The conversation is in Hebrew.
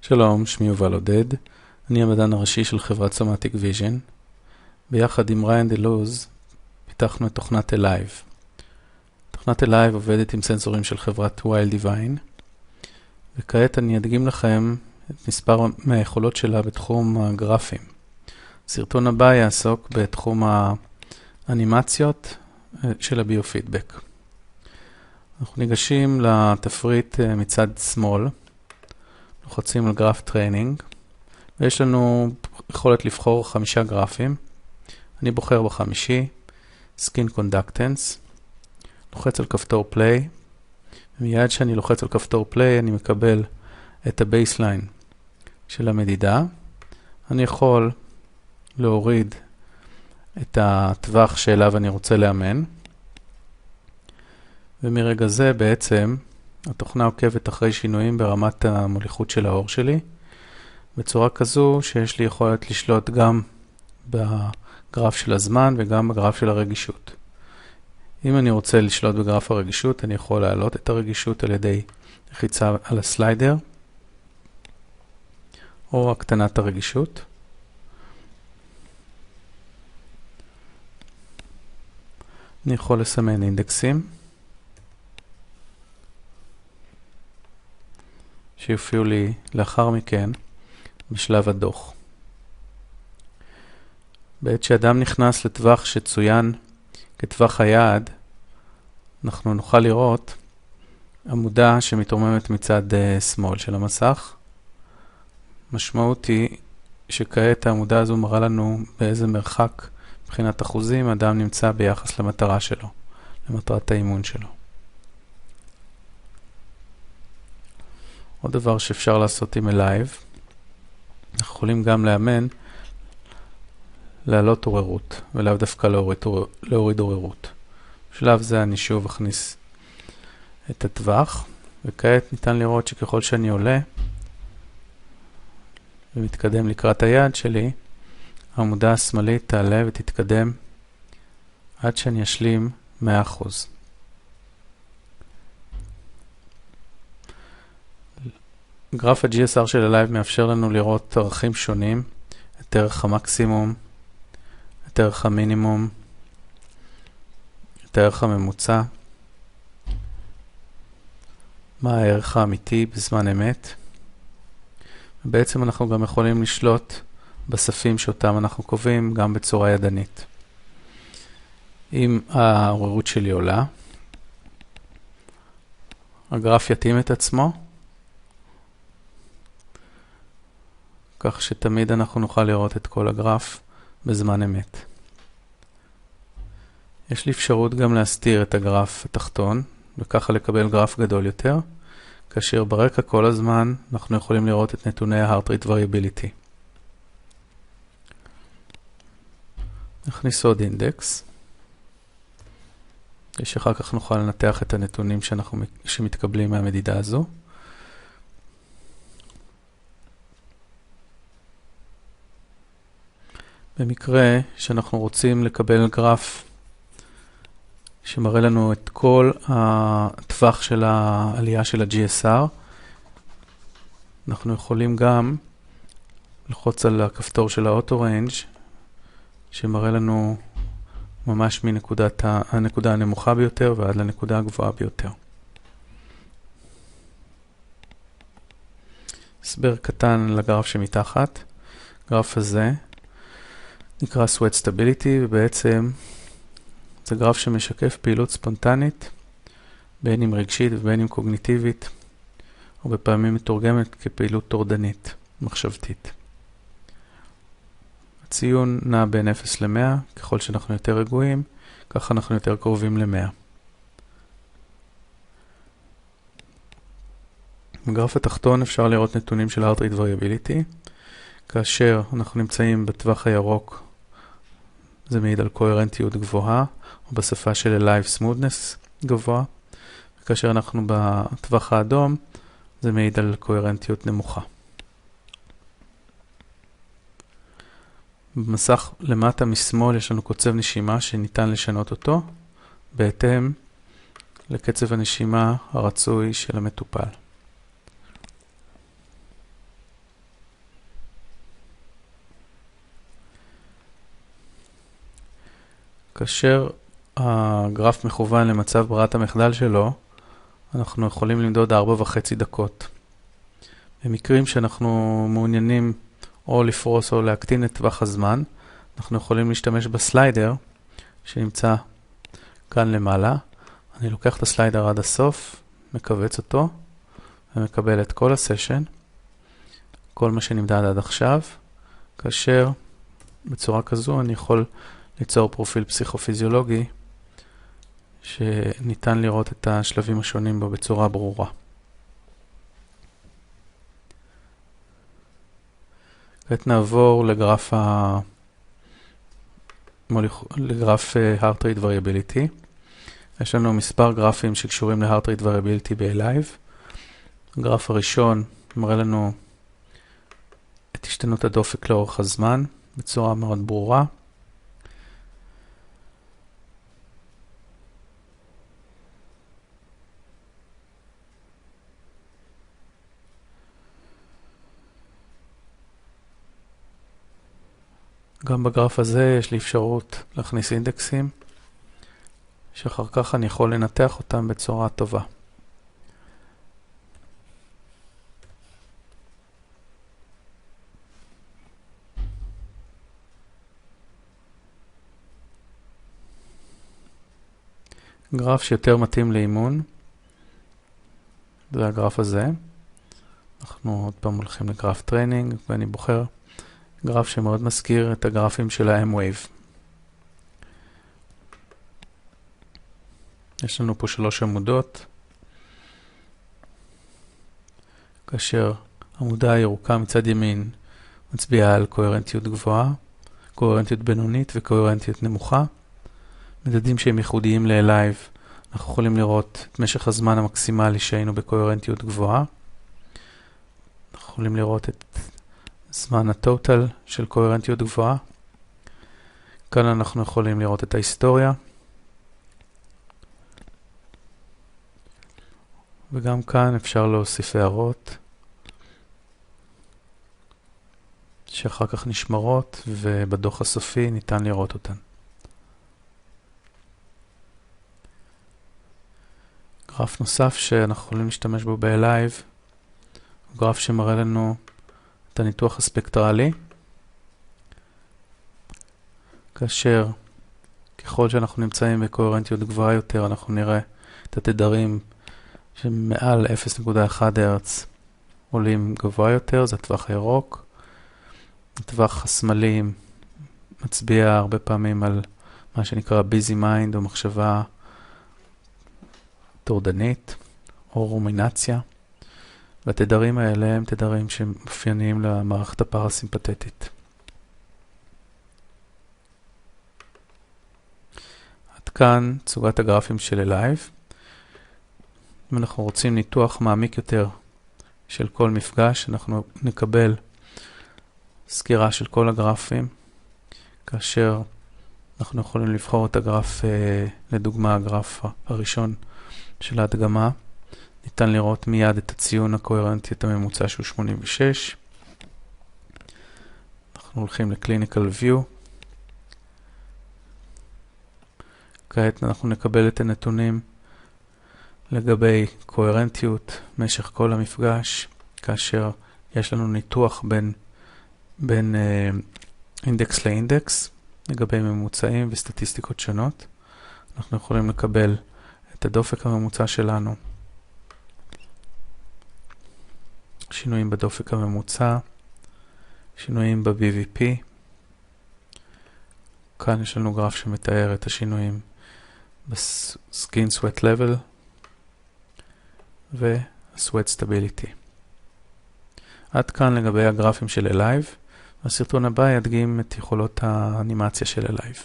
שלום, שמי יובל עודד, אני המדען הראשי של חברת סומטיק ויז'ן. ביחד עם ריין דלוז פיתחנו את תוכנת Alive. תוכנת Alive עובדת עם סנסורים של חברת Wildevine, וכעת אני אדגים לכם את מספר מהיכולות שלה בתחום הגרפים. הסרטון הבא יעסוק בתחום האנימציות של הביופידבק. אנחנו ניגשים לתפריט מצד שמאל, לוחצים על גרף טריינינג, ויש לנו יכולת לבחור 5 גרפים. אני בוחר בחמישי, Skin Conductance, לוחץ על כפתור Play, ומיד שאני לוחץ על כפתור Play אני מקבל את הבייסליין של המדידה. אני יכול להוריד את הטווח שאליו אני רוצה לאמן, ומרגע זה בעצם התוכנה עוקבת אחרי שינויים ברמת המוליכות של האור שלי, בצורה כזו שיש לי יכולת לשלוט גם בגרף של הזמן וגם בגרף של הרגישות. אם אני רוצה לשלוט בגרף הרגישות, אני יכול להעלות את הרגישות על ידי לחיצה על הסליידר, או הקטנת הרגישות. אני יכול לסמן אינדקסים, שיופיעו לי לאחר מכן בשלב הדוח. בעת שאדם נכנס לטווח שצוין כטווח היעד, אנחנו נוכל לראות עמודה שמתרוממת מצד שמאל של המסך. משמעות היא שכעת העמודה הזו מראה לנו באיזה מרחק מבחינת אחוזים אדם נמצא ביחס למטרה שלו, למטרת האימון שלו. עוד דבר שאפשר לעשות עם Alive, אנחנו יכולים גם לאמן להעלות עוררות, ולאו דווקא להוריד עוררות. בשלב זה אני שוב אכניס את הטווח, וכעת ניתן לראות שככל שאני עולה ומתקדם לקראת היעד שלי, העמודה השמאלית תעלה ותתקדם עד שאני אשלים 100%. גרף ה-GSR של Alive מאפשר לנו לראות ערכים שונים, את ערך המקסימום, את ערך המינימום, את הערך הממוצע, מה הערך האמיתי בזמן אמת. ובעצם אנחנו גם יכולים לשלוט בספים שאותם אנחנו קובעים גם בצורה ידנית. אם העוררות שלי עולה, הגרף יתאים את עצמו, כך שתמיד אנחנו נוכל לראות את כל הגרף בזמן אמת. יש לי אפשרות גם להסתיר את הגרף התחתון, וככה לקבל גרף גדול יותר, כאשר ברקע כל הזמן אנחנו יכולים לראות את נתוני ה-Heart Rate Variability. נכניס עוד אינדקס, שאחר כך נוכל לנתח את הנתונים שמתקבלים מהמדידה הזו. במקרה שאנחנו רוצים לקבל גרף שמראה לנו את כל הטווח של העלייה של ה-GSR, אנחנו יכולים גם ללחוץ על הכפתור של ה-Auto-Range, שמראה לנו ממש הנקודה הנמוכה ביותר ועד לנקודה הגבוהה ביותר. הסבר קטן לגרף שמתחת. הגרף הזה נקרא Sweat Stability, ובעצם זה גרף שמשקף פעילות ספונטנית, בין אם רגשית ובין אם קוגניטיבית, או בפעמים מתורגמת כפעילות טורדנית, מחשבתית. הציון נע בין 0 ל-100, ככל שאנחנו יותר רגועים, ככה אנחנו יותר קרובים ל-100. בגרף התחתון אפשר לראות נתונים של Heart Rate Variability, כאשר אנחנו נמצאים בטווח הירוק, זה מעיד על קוהרנטיות גבוהה, או בשפה של Alive Smoothness גבוה, וכאשר אנחנו בטווח האדום, זה מעיד על קוהרנטיות נמוכה. במסך למטה משמאל יש לנו קוצב נשימה שניתן לשנות אותו, בהתאם לקצב הנשימה הרצוי של המטופל. כאשר הגרף מכוון למצב ברירת המחדל שלו, אנחנו יכולים למדוד 4.5 דקות. במקרים שאנחנו מעוניינים או לפרוס או להקטין את טווח הזמן, אנחנו יכולים להשתמש בסליידר שנמצא כאן למעלה. אני לוקח את הסליידר עד הסוף, מקבץ אותו, ומקבל את כל הסשן, כל מה שנמדד עד עכשיו, כאשר בצורה כזו אני יכול ליצור פרופיל פסיכופיזיולוגי שניתן לראות את השלבים השונים בו בצורה ברורה. כעת נעבור לגרף heart rate variability. יש לנו מספר גרפים שקשורים ל-heart rate variability ב-Alive. הגרף הראשון מראה לנו את השתנות הדופק לאורך הזמן בצורה מאוד ברורה. גם בגרף הזה יש לי אפשרות להכניס אינדקסים, שאחר כך אני יכול לנתח אותם בצורה טובה. גרף שיותר מתאים לאימון, זה הגרף הזה. אנחנו עוד פעם הולכים לגרף טריינינג, ואני בוחר גרף שמאוד מזכיר את הגרפים של ה-M-Wave. יש לנו פה 3 עמודות, כאשר העמודה הירוקה מצד ימין מצביעה על קוהרנטיות גבוהה, קוהרנטיות בינונית וקוהרנטיות נמוכה. מדדים שהם ייחודיים ל-Alive, אנחנו יכולים לראות את משך הזמן המקסימלי שהיינו בקוהרנטיות גבוהה. אנחנו יכולים לראות את זמן הטוטל של קוהרנטיות גבוהה. כאן אנחנו יכולים לראות את ההיסטוריה. וגם כאן אפשר להוסיף הערות שאחר כך נשמרות ובדוח הסופי ניתן לראות אותן. גרף נוסף שאנחנו יכולים להשתמש בו ב-Alive, הוא גרף שמראה לנו את הניתוח הספקטרלי, כאשר ככל שאנחנו נמצאים בקוהרנטיות גבוהה יותר, אנחנו נראה את התדרים שמעל 0.1 הרץ עולים גבוה יותר, זה הטווח הירוק. הטווח השמאלי מצביע הרבה פעמים על מה שנקרא busy mind או מחשבה טורדנית או רומינציה. והתדרים האלה הם תדרים שמאופייניים למערכת הפרסימפתטית. עד כאן צוגת הגרפים של Alive. אם אנחנו רוצים ניתוח מעמיק יותר של כל מפגש, אנחנו נקבל סקירה של כל הגרפים, כאשר אנחנו יכולים לבחור את הגרף, לדוגמה הגרף הראשון של ההדגמה. ניתן לראות מיד את הציון הקוהרנטיות הממוצע שהוא 86. אנחנו הולכים ל-Clinical View. כעת אנחנו נקבל את הנתונים לגבי קוהרנטיות משך כל המפגש, כאשר יש לנו ניתוח בין אינדקס לאינדקס לגבי ממוצעים וסטטיסטיקות שונות. אנחנו יכולים לקבל את הדופק הממוצע שלנו, שינויים בדופק הממוצע, שינויים ב-BVP. כאן יש לנו גרף שמתאר את השינויים ב-Skin Sweat Level ו-Sweat Stability. עד כאן לגבי הגרפים של Alive. הסרטון הבא ידגים את יכולות האנימציה של Alive.